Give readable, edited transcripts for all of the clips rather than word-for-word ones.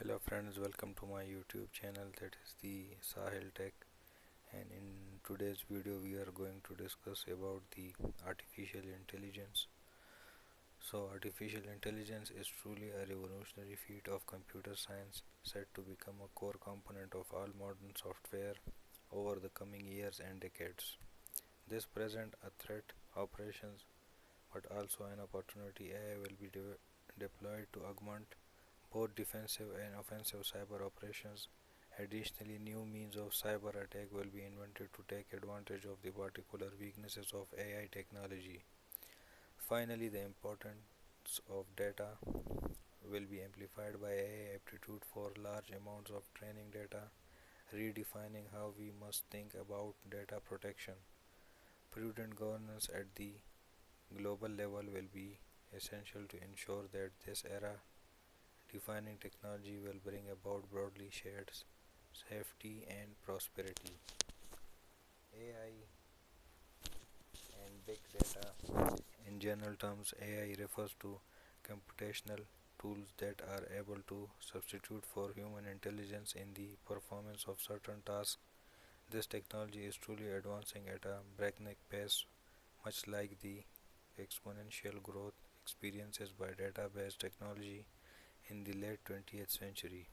Hello friends, welcome to my YouTube channel, that is the Sahil Tech. And in today's video we are going to discuss about the artificial intelligence. So artificial intelligence is truly a revolutionary feat of computer science set to become a core component of all modern software over the coming years and decades. This presents a threat operations but also an opportunity. AI will be deployed to augment both defensive and offensive cyber operations. Additionally, new means of cyber attack will be invented to take advantage of the particular weaknesses of AI technology. Finally, the importance of data will be amplified by AI aptitude for large amounts of training data, redefining how we must think about data protection. Prudent governance at the global level will be essential to ensure that this era defining technology will bring about broadly shared safety and prosperity. AI and big data. In general terms, AI refers to computational tools that are able to substitute for human intelligence in the performance of certain tasks. This technology is truly advancing at a breakneck pace, much like the exponential growth experiences by database technology in the late 20th century.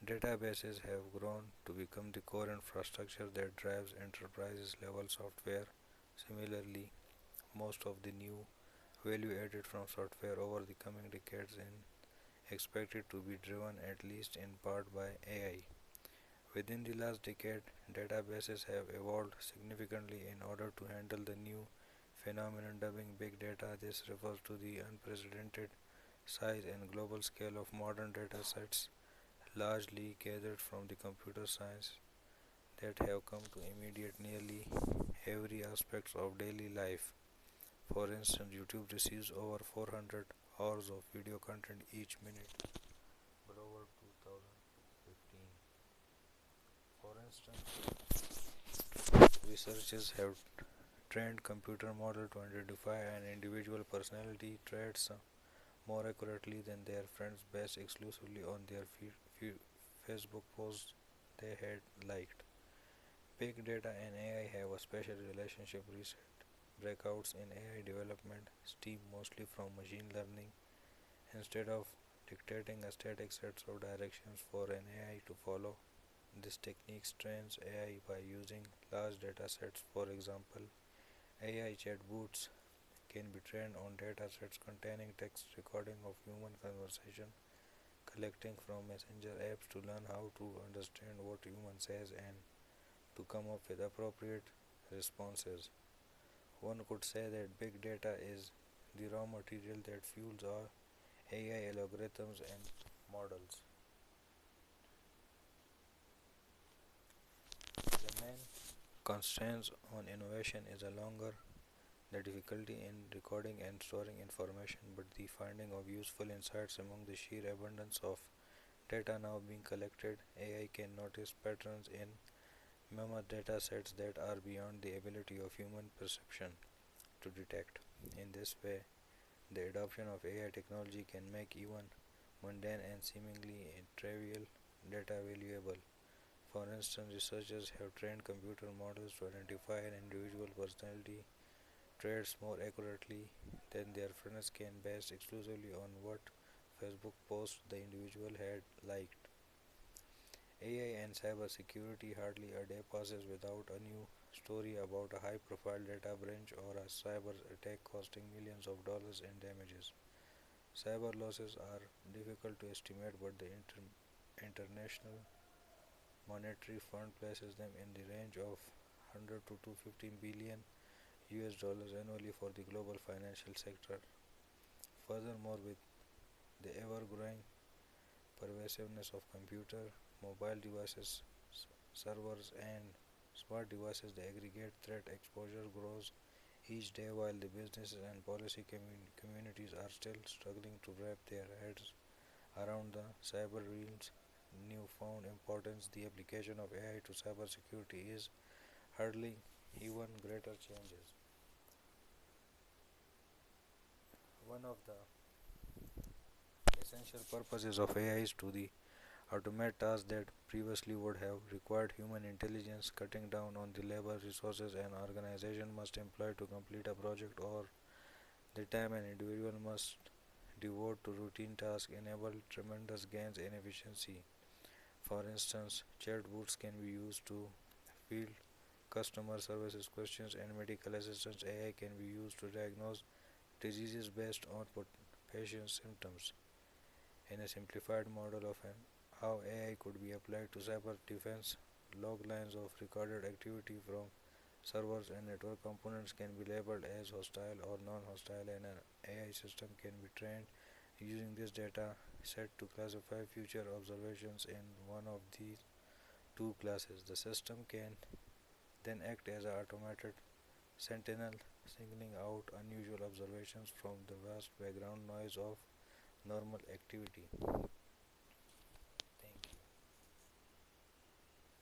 Databases have grown to become the core infrastructure that drives enterprises level software. Similarly, most of the new value added from software over the coming decades is expected to be driven at least in part by AI. Within the last decade, databases have evolved significantly in order to handle the new phenomenon dubbing big data. This refers to the unprecedented size and global scale of modern data sets, largely gathered from the computer science, that have come to immediate nearly every aspect of daily life. For instance, YouTube receives over 400 hours of video content each minute, but over 2015. For instance, researchers have trained computer model to identify an individual personality traits more accurately than their friends based exclusively on their Facebook posts they had liked. Big data and AI have a special relationship. Recent breakouts in AI development stem mostly from machine learning. Instead of dictating a static set of directions for an AI to follow, this technique trains AI by using large data sets. For example, AI chatbots can be trained on data sets containing text recording of human conversation, collecting from messenger apps to learn how to understand what human says and to come up with appropriate responses. One could say that big data is the raw material that fuels our AI algorithms and models. The main constraints on innovation is a longer the difficulty in recording and storing information, but the finding of useful insights among the sheer abundance of data now being collected. AI can notice patterns in mammoth data sets that are beyond the ability of human perception to detect. In this way, the adoption of AI technology can make even mundane and seemingly trivial data valuable. For instance, researchers have trained computer models to identify an individual personality traits more accurately than their friends can based exclusively on what Facebook post the individual had liked. AI and cybersecurity. Hardly a day passes without a new story about a high profile data breach or a cyber attack costing millions of dollars in damages. Cyber losses are difficult to estimate, but the International Monetary Fund places them in the range of 100 to 250 billion US dollars annually for the global financial sector. Furthermore, with the ever growing pervasiveness of computer, mobile devices, servers, and smart devices, the aggregate threat exposure grows each day while the businesses and policy communities are still struggling to wrap their heads around the cyber realm's newfound importance. The application of AI to cybersecurity is hardly even greater changes. One of the essential purposes of AI is to the automate tasks that previously would have required human intelligence, cutting down on the labor, resources an organization must employ to complete a project, or the time an individual must devote to routine tasks enable tremendous gains in efficiency. For instance, chatbots can be used to field customer services questions and medical assistance AI can be used to diagnose diseases based on patient's symptoms. In a simplified model of how AI could be applied to cyber defense, log lines of recorded activity from servers and network components can be labeled as hostile or non-hostile, and an AI system can be trained using this data set to classify future observations in one of these two classes. The system can then act as an automated sentinel, singling out unusual observations from the vast background noise of normal activity.